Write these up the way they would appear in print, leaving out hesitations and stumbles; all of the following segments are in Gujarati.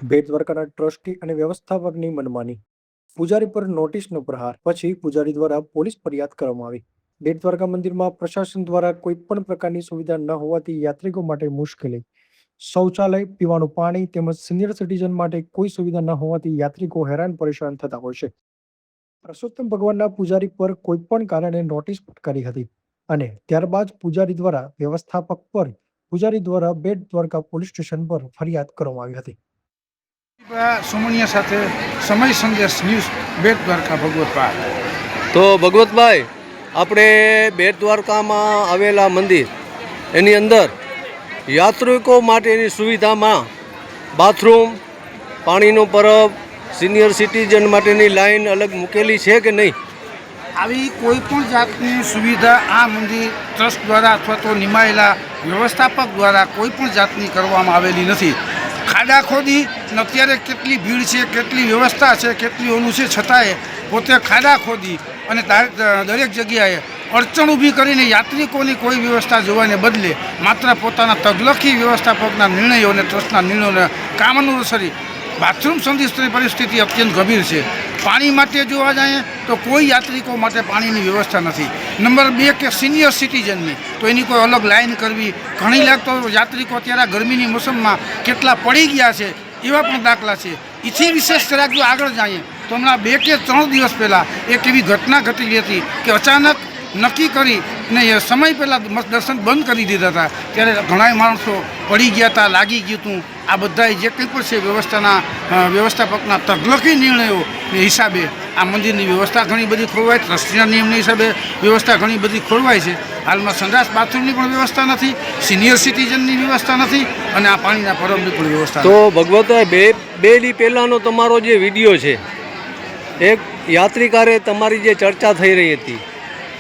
બેટ દ્વારકાના ટ્રસ્ટી અને વ્યવસ્થાપકની મનમાની, પૂજારી પર નોટિસનો પ્રહાર, પછી પૂજારી દ્વારા પોલીસ ફરિયાદ કરવામાં આવી। બેટ દ્વારકા મંદિરમાં પ્રશાસન દ્વારા કોઈ પણ પ્રકારની સુવિધા ન હોવાથી યાત્રિકો માટે મુશ્કેલી, શૌચાલય, પીવાનું પાણી તેમજ સિનિયર સિટીઝન માટે કોઈ સુવિધા ન હોવાથી યાત્રિકો હેરાન પરેશાન થતા હોય છે। પરસોત્તમ ભગવાનના પૂજારી પર કોઈ પણ કારણે નોટિસ ફટકારી હતી અને ત્યારબાદ પૂજારી દ્વારા વ્યવસ્થાપક પર પૂજારી દ્વારા બેટ દ્વારકા પોલીસ સ્ટેશન પર ફરિયાદ કરવામાં આવી હતી। સુમણિયા સાથે સમય સંદેશ ન્યૂઝ બેટ દ્વારકા ભગવતભાઈ। તો ભગવતભાઈ, આપણે બેટ દ્વારકામાં આવેલા મંદિર એની અંદર યાત્રિકો માટેની સુવિધામાં બાથરૂમ, પાણીનો પરબ, સિનિયર સિટીઝન માટેની લાઈન અલગ મૂકેલી છે કે નહીં? આવી કોઈ પણ જાતની સુવિધા આ મંદિર ટ્રસ્ટ દ્વારા અથવા તો નિમાયેલા વ્યવસ્થાપક દ્વારા કોઈ પણ જાતની કરવામાં આવેલી નથી। ખાડા ખોદી ને અત્યારે કેટલી ભીડ છે, કેટલી વ્યવસ્થા છે, કેટલી ઓલું છે, છતાંય પોતે ખાડા ખોદી અને દરેક જગ્યાએ અડચણ ઊભી કરીને યાત્રિકોની કોઈ વ્યવસ્થા જોવાને બદલે માત્ર પોતાના તગલખી વ્યવસ્થાપકના નિર્ણયો અને ટ્રસ્ટના નિર્ણયોને કામ અનુસરી બાથરૂમ સંબંધિત પરિસ્થિતિ અત્યંત ગંભીર છે। પાણી માટે જોવા જઈએ તો કોઈ યાત્રિકો માટે પાણીની વ્યવસ્થા નથી। નંબર 2 કે સિનિયર સિટીઝનની તો એની કોઈ અલગ લાઈન કરવી, ઘણી લાખ તો યાત્રિકો અત્યારે ગરમીની મોસમમાં કેટલા પડી ગયા છે એવા પણ દાખલા છે। એથી વિશેષ જરાક જો આગળ જઈએ તો હમણાં 2 કે 3 દિવસ પહેલાં એક એવી ઘટના ઘટેલી હતી કે અચાનક નક્કી કરી ને સમય પહેલાં દર્શન બંધ કરી દીધા હતા, ત્યારે ઘણા માણસો પડી ગયા હતા, લાગી ગયું હતું। આ બધા જે કંઈ પણ છે વ્યવસ્થાપકના તગલખી નિર્ણયો હિસાબે આ મંદિરની વ્યવસ્થા ઘણી બધી ખોરવાય, ટ્રસ્ટીના નિયમના હિસાબે વ્યવસ્થા ઘણી બધી ખોરવાય છે। હાલમાં સંડાસ બાથરૂમની પણ વ્યવસ્થા નથી, સિનિયર સિટીઝનની વ્યવસ્થા નથી અને આ પાણીના પરબની પણ વ્યવસ્થા તો ભગવતભાઈ, બે દી પહેલાંનો તમારો જે વિડીયો છે, એક યાત્રિકારે તમારી જે ચર્ચા થઈ રહી હતી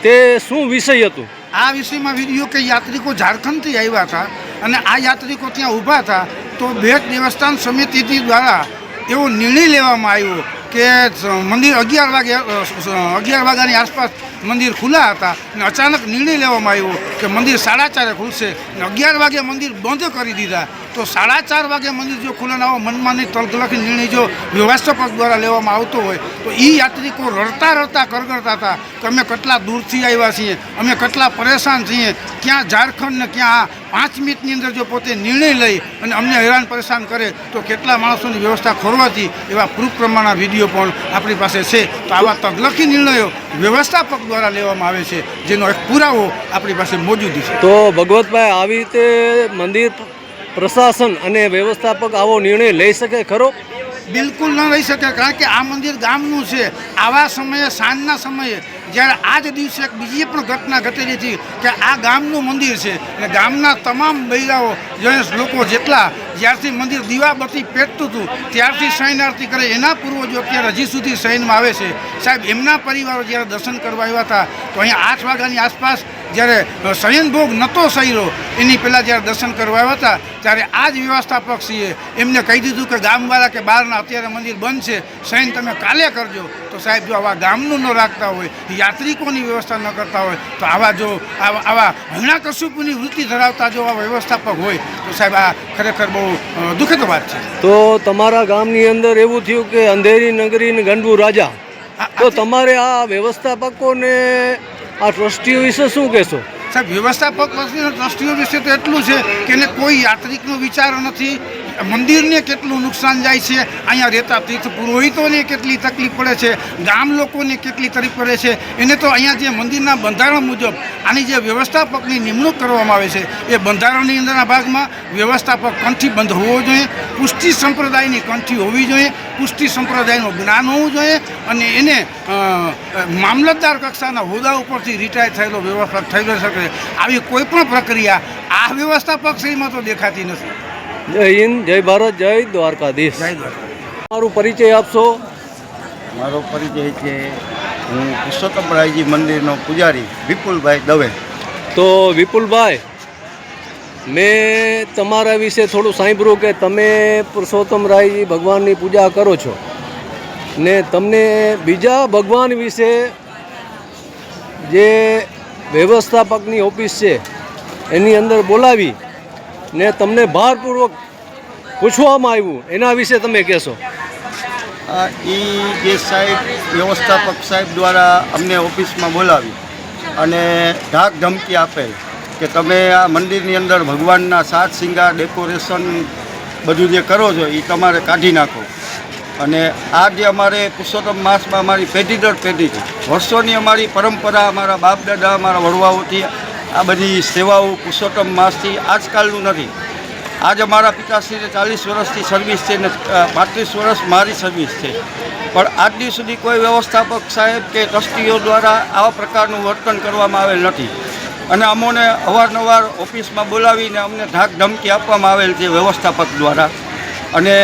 તે શું વિષય હતું? આ વિષયમાં વિડીયો કે યાત્રિકો ઝારખંડથી આવ્યા હતા અને આ યાત્રિકો ત્યાં ઊભા હતા તો બેટ દેવસ્થાન સમિતિ દ્વારા એવો નિર્ણય લેવામાં આવ્યો કે મંદિર 11 વાગ્યાની આસપાસ મંદિર ખુલ્લા હતા અને અચાનક નિર્ણય લેવામાં આવ્યો કે મંદિર 4:30 ખુલશે અને 11 વાગે મંદિર બંધ કરી દીધા। તો 4:30 વાગે મંદિર જો ખુલ્લે આવો મનમાની તલગલખી નિર્ણય જો વ્યવસ્થાપક દ્વારા લેવામાં આવતો હોય તો એ યાત્રિકો રડતા કરગરતા હતા કે અમે કેટલા દૂરથી આવ્યા છીએ, અમે કેટલા પરેશાન છીએ, ક્યાં ઝારખંડ ને ક્યાં 5 મિનિટની અંદર જો પોતે નિર્ણય લઈ અને અમને હેરાન પરેશાન કરે તો કેટલા માણસોની વ્યવસ્થા ખોરવાથી એવા પ્રૂફ પ્રમાણના વિડીયો પણ આપણી પાસે છે। તો આવા તગલખી નિર્ણયો વ્યવસ્થાપક દ્વારા લેવામાં આવે છે જેનો એક પુરાવો આપણી પાસે મોજૂદ છે। તો ભગવતભાઈ, આવી રીતે મંદિર પ્રશાસન અને વ્યવસ્થાપક આવો નિર્ણય લઈ શકે ખરો? બિલકુલ ન રહી શકે, કારણ કે આ મંદિર ગામનું છે। આવા સમયે, સાંજના સમયે જ્યારે આ જ દિવસે એક બીજી પણ ઘટના ઘટેલી હતી કે આ ગામનું મંદિર છે અને ગામના તમામ બૈરાઓ લોકો જેટલા જ્યારથી મંદિર દીવાબત્તી પેટતું હતું ત્યારથી શયન આરતી કરે એના પૂર્વજો અત્યારે હજી સુધી શયનમાં આવે છે। સાહેબ, એમના પરિવારો જ્યારે દર્શન કરવા આવ્યા હતા તો અહીંયા 8 વાગ્યાની આસપાસ જ્યારે શયનભોગ નહોતો સર્યો એની પહેલાં જ્યારે દર્શન કરવા આવ્યા હતા ત્યારે આ જ વ્યવસ્થાપકશ્રીએ એમને કહી દીધું કે ગામવાળા કે બહારના અત્યારે મંદિર બંધ છે, શયન તમે કાલે કરજો। તો સાહેબ, જો આવા ગામનું ન રાખતા હોય, યાત્રિકોની વ્યવસ્થા ન કરતા હોય તો આવા હૈણાકશુપની વૃત્તિ ધરાવતા જો આવા વ્યવસ્થાપક હોય તો સાહેબ આ ખરેખર બહુ દુઃખદ વાત છે। તો તમારા ગામની અંદર એવું થયું કે અંધેરી નગરી ને ગંડવું રાજા, તો તમારે આ વ્યવસ્થાપકોને આ ટ્રસ્ટીઓ વિશે શું કહેશો? સાહેબ, વ્યવસ્થાપક ટ્રસ્ટીઓ વિશે તો એટલું છે કે એને કોઈ યાત્રિકનો વિચાર નથી, મંદિરને કેટલું નુકસાન જાય છે, અહીંયા રહેતા તીર્થ પુરોહિતોને કેટલી તકલીફ પડે છે, ગામ લોકોને કેટલી તકલીફ પડે છે, એને તો અહીંયા જે મંદિરના બંધારણ મુજબ આની જે વ્યવસ્થાપકની નિમણૂક કરવામાં આવે છે એ બંધારણની અંદરના ભાગમાં વ્યવસ્થાપક કંઠીબંધ હોવો જોઈએ, પુષ્ટિ સંપ્રદાયની કંઠી હોવી જોઈએ, પુષ્ટિ સંપ્રદાયનું જ્ઞાન હોવું જોઈએ અને એને મામલતદાર કક્ષાના હોદ્દા ઉપરથી રિટાયર થયેલો વ્યવસ્થાપક થઈ શકે। આવી કોઈ પણ પ્રક્રિયા આ વ્યવસ્થાપક શ્રીમાં તો દેખાતી નથી। જય હિન્દ, જય ભારત, જય દ્વારકાધીશ। જય દ્વારકા। મારું પરિચય આપશો? મારો પરિચય છે, હું પુરુષોત્તમરાયજી મંદિરનો પૂજારી વિપુલભાઈ દવે। તો વિપુલભાઈ, મેં તમારા વિશે થોડું સાંભળ્યું કે તમે પુરુષોત્તમરાયજી ભગવાનની પૂજા કરો છો ને તમને બીજા ભગવાન વિશે જે વ્યવસ્થાપકની ઓફિસ છે એની અંદર બોલાવી ને તમને ભારપૂર્વક પૂછવામાં આવ્યું એના વિશે તમે કહેશો? એ જે સાહેબ વ્યવસ્થાપક સાહેબ દ્વારા અમને ઓફિસમાં બોલાવી અને ધાક ધમકી આપેલ કે તમે આ મંદિરની અંદર ભગવાનના સાત શિંગાર ડેકોરેશન બધું જે કરો છો એ તમારે કાઢી નાખો. અને આ જે અમારે પુરુષોત્તમ માસમાં અમારી પેઢી દર પેઢીથી વર્ષોની અમારી પરંપરા, અમારા બાપ દાદા, અમારા વડવાઓથી આ બધી સેવાઓ પુરુષોત્તમ માસથી આજકાલનું નથી. આજ અમારા પિતાશ્રીને 40 વર્ષથી સર્વિસ છે ને 35 વર્ષ મારી સર્વિસ છે, પણ આજ દિવસ સુધી કોઈ વ્યવસ્થાપક સાહેબ કે ટ્રસ્ટીઓ દ્વારા આવા પ્રકારનું વર્તન કરવામાં આવેલ નથી. અને અમોને અવારનવાર ઓફિસમાં બોલાવીને અમને ધાક ધમકી આપવામાં આવેલ છે વ્યવસ્થાપક દ્વારા. અને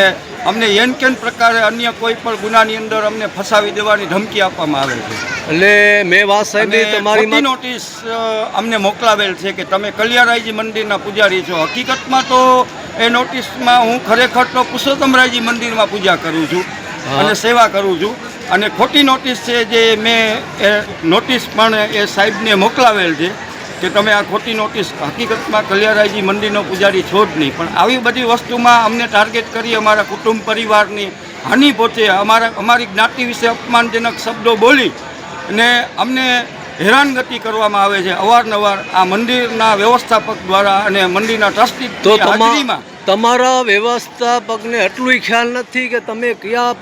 અમને એન કેન પ્રકારે અન્ય કોઈ પણ ગુનાની અંદર અમને ફસાવી દેવાની ધમકી આપવામાં આવેલ છે. એટલે મેં વાત સાહેબ અને તમારી ખોટી નોટિસ અમને મોકલાવેલ છે કે તમે કલ્યાણરાયજી મંદિરના પૂજારી છો. હકીકતમાં તો એ નોટિસમાં હું ખરેખર તો પુરુષોત્તમરાયજી મંદિરમાં પૂજા કરું છું અને સેવા કરું છું. અને ખોટી નોટિસ છે જે મેં એ નોટિસ પણ એ સાહેબને મોકલાવેલ છે કે તમે આ ખોટી નોટિસ, હકીકતમાં કલ્યાણરાયજી મંદિરનો પૂજારી છો જ નહીં. પણ આવી બધી વસ્તુમાં અમને ટાર્ગેટ કરી અમારા કુટુંબ પરિવારની હાનિ પહોંચે, અમારી જ્ઞાતિ વિશે અપમાનજનક શબ્દો બોલી અને અમને હેરાનગતિ કરવામાં આવે છે અવારનવાર આ મંદિરના વ્યવસ્થાપક દ્વારા અને મંદિરના ટ્રસ્ટી તો હાજરીમાં. તમારા વ્યવસ્થાપકને એટલું ખ્યાલ નથી કે તમે કયા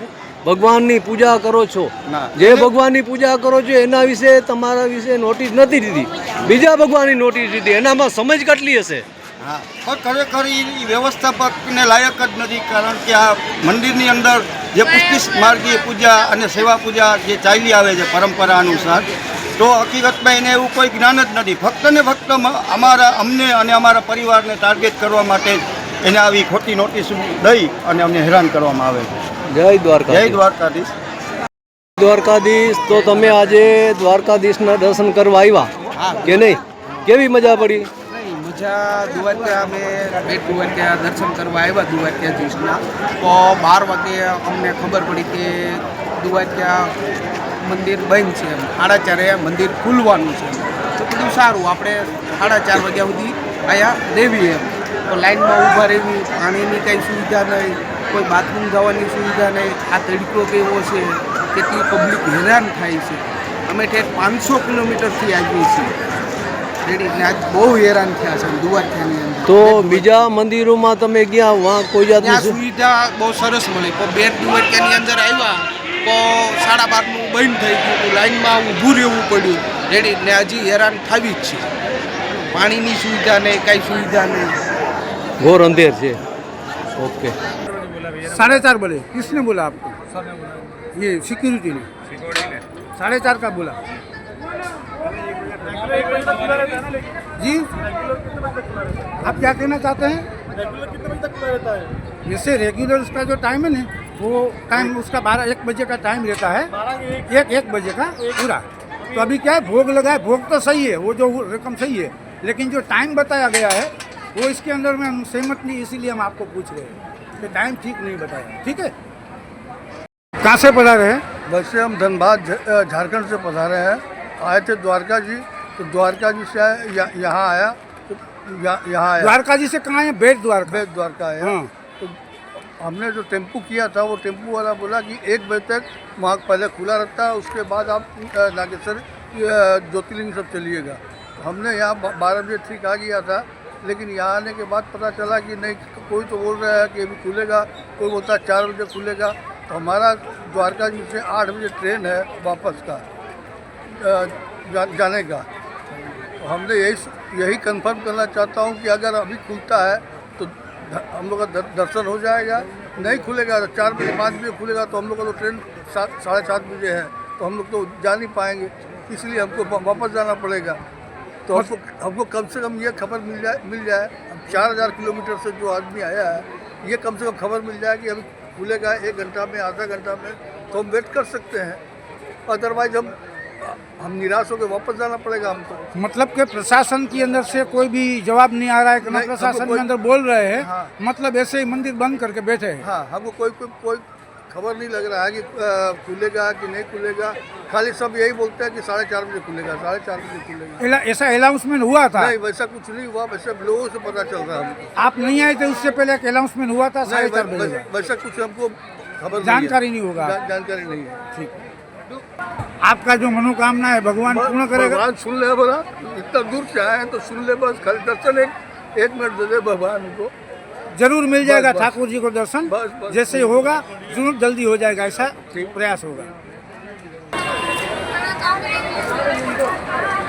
ભગવાનની પૂજા કરો છો? ના. જે ભગવાનની પૂજા કરો છો એના વિશે તમારા વિશે નોટિસ નથી દીધી, બીજા ભગવાનની નોટિસ દીધી. એનામાં સમજ કેટલી હશે? હા, પણ ખરેખર એ વ્યવસ્થાપકને લાયક જ નથી. કારણ કે આ મંદિરની અંદર જે 25 માર્ગીય પૂજા અને સેવા પૂજા જે ચાલી આવે છે પરંપરા અનુસાર, તો હકીકતમાં એને એવું કોઈ જ્ઞાન જ નથી. ફક્ત ને ફક્ત અમને અને અમારા પરિવારને ટાર્ગેટ કરવા માટે એને આવી ખોટી નોટિસ દઈ અને અમને હેરાન કરવામાં આવે છે. જય દ્વારકા. જય દ્વારકાધીશ. દ્વારકાધીશ, તો તમે આજે દ્વારકાધીશના દર્શન કરવા આવ્યા કે નહીં? કેવી મજા પડી? મજા દ્વારકા અમે બેટ દ્વારકા દર્શન કરવા આવ્યા દ્વારકાધીશના. તો 12 વાગે અમને ખબર પડી કે દ્વારકા મંદિર બંધ છે, 4:30 મંદિર ખુલવાનું છે. તો બધું સારું, આપણે 4:30 વાગ્યા સુધી અહીંયા દેવી એમ. તો લાઈનમાં ઊભા રહેવી, પાણીની કંઈ સુવિધા નહીં, કોઈ બાથરૂમ જવાની સુવિધા નહીં. આ તડકો કેવો છે, કેટલી પબ્લિક હેરાન થાય છે. અમે ઠેઠ 500 કિલોમીટરથી આવીએ છીએ રેડી, આજ બહુ હેરાન થયા છે દ્વારકાની અંદર. તો બીજા મંદિરોમાં તમે ગયા, વहाँ કોઈ જાતની ત્યાં સુવિધા બહુ સરસ મળી. પણ બેટ દ્વારકાની અંદર આવ્યા તો 12:30નું બંધ થઈ ગયું, તો લાઈનમાં ઊભું રહેવું પડ્યું રેડી. ને હજી હેરાન થાવી જ છે. પાણીની સુવિધા નહીં, કાંઈ સુવિધા નહીં. ઘોર અંધેર છે. ઓકે. 4:30 बोले, किसने बोला आपको? ये सिक्योरिटी ने 4:30 का बोला जी. आप क्या कहना चाहते हैं? जैसे रेगुलर उसका जो टाइम है ना, वो टाइम उसका 1 बजे का टाइम रहता है, 1 बजे का पूरा. तो अभी क्या है, भोग लगा है, भोग तो सही है, वो जो रकम सही है, लेकिन जो टाइम बताया गया है वो इसके अंदर में हम सहमत नहीं, इसीलिए हम आपको पूछ रहे हैं कि टाइम ठीक नहीं बताया. ठीक है. कहाँ से पधारे हैं? बस से हम धनबाद झारखंड से पधारे हैं. आए थे द्वारका जी, तो द्वारका जी से यहाँ आया, तो यहाँ आया. द्वारका जी से कहाँ है? बेट द्वारका. बेट द्वारका आया. हाँ. तो हमने जो टेम्पू किया था, वो टेम्पू वाला बोला कि 1 बजे तक वहाँ पहले खुला रहता है, उसके बाद आप नागेश्वर ज्योतिर्लिंग सब चलिएगा. तो हमने यहाँ 12 बजे ठीक आ गया था, लेकिन यहाँ आने के बाद पता चला कि नहीं, कोई तो बोल रहा है कि अभी खुलेगा, कोई बोलता है 4 बजे खुलेगा. तो हमारा द्वारका जी से 8 बजे ट्रेन है वापस का जाने का. तो हमने यही कंफर्म करना चाहता हूँ कि अगर अभी खुलता है तो हम लोग का दर्शन हो जाएगा. नहीं खुलेगा तो 4 बजे 5 बजे खुलेगा, तो हम लोग का तो ट्रेन 7:30 बजे है, तो हम लोग तो जा नहीं पाएंगे. इसलिए हमको वापस जाना पड़ेगा. तो हमको कम से कम ये खबर मिल जाए 4000 किलोमीटर से जो आदमी आया है, ये कम से कम खबर मिल जाए कि अभी खुलेगा 1 घंटा में, आधा घंटा में, तो हम वेट कर सकते हैं. अदरवाइज हम निराश होकर वापस जाना पड़ेगा हमको. मतलब के प्रशासन के अंदर से कोई भी जवाब नहीं आ रहा है कि प्रशासन के अंदर बोल रहे हैं. हाँ. मतलब ऐसे ही मंदिर बंद करके बैठे हैं. हाँ, हमको कोई खबर नहीं लग रहा है कि खुलेगा कि नहीं खुलेगा। खाली सब यही बोलते हैं कि 4:30 बजे खुलेगा, 4:30 बजे खुलेगा। ऐसा अनाउंसमेंट हुआ था? नहीं, वैसा कुछ नहीं हुआ, वैसे लोगों से पता चल रहा है हमको। आप नहीं आए थे उससे पहले एक अनाउंसमेंट हुआ था 4:30 बजे का? वैसा कुछ हमको खबर जानकारी नहीं होगा। जानकारी नहीं है। ठीक है। आपका जो मनोकामना है भगवान पूर्ण करेगा। भगवान सुन ले, बोला इतना दूर से आए हैं तो सुन ले, बस खाली दर्शन एक मिनट दे दे भगवान को। जरूर मिल जाएगा बस। ठाकुर जी को दर्शन। बस। जैसे होगा जरूर जल्दी हो जाएगा, ऐसा प्रयास होगा।